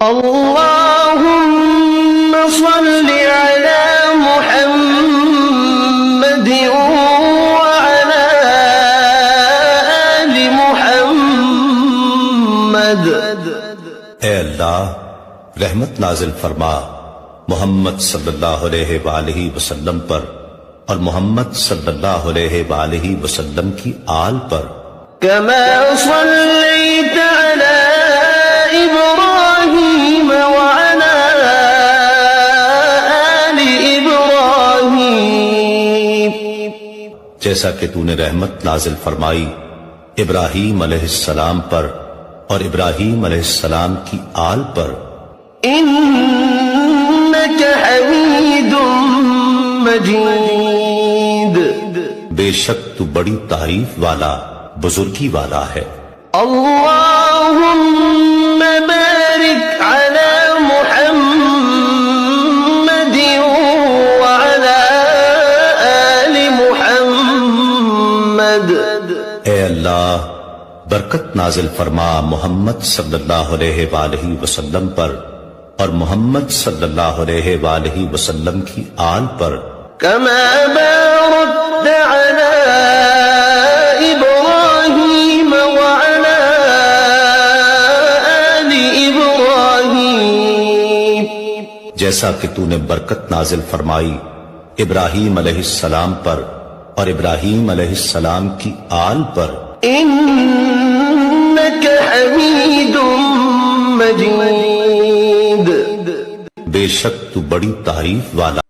اللهم صل على محمد وعلى آل محمد۔ اے اللہ رحمت نازل فرما محمد صلی اللہ علیہ وآلہ وسلم پر اور محمد صلی اللہ علیہ وآلہ وسلم کی آل پر، كما صليت على إبراهيم وعلى آل إبراهيم، جیسا کہ تو نے رحمت نازل فرمائی ابراہیم علیہ السلام پر اور ابراہیم علیہ السلام کی آل پر، إنك حميد مجيد۔ بے شک تو بڑی تعریف والا بزرگی والا ہے۔ اللهم بارك على محمد وعلى آل محمد۔ اے اللہ برکت نازل فرما محمد صلی اللہ علیہ وآلہ وسلم پر اور محمد صلی اللہ علیہ وآلہ وسلم کی آل پر، كما باركت على إبراهيم وعلى آل إبراهيم، جیسا کہ تو نے برکت نازل فرمائی ابراہیم علیہ السلام پر اور ابراہیم علیہ السلام کی آل پر، إنك حميد مجيد۔ بے شک تو بڑی تعریف والا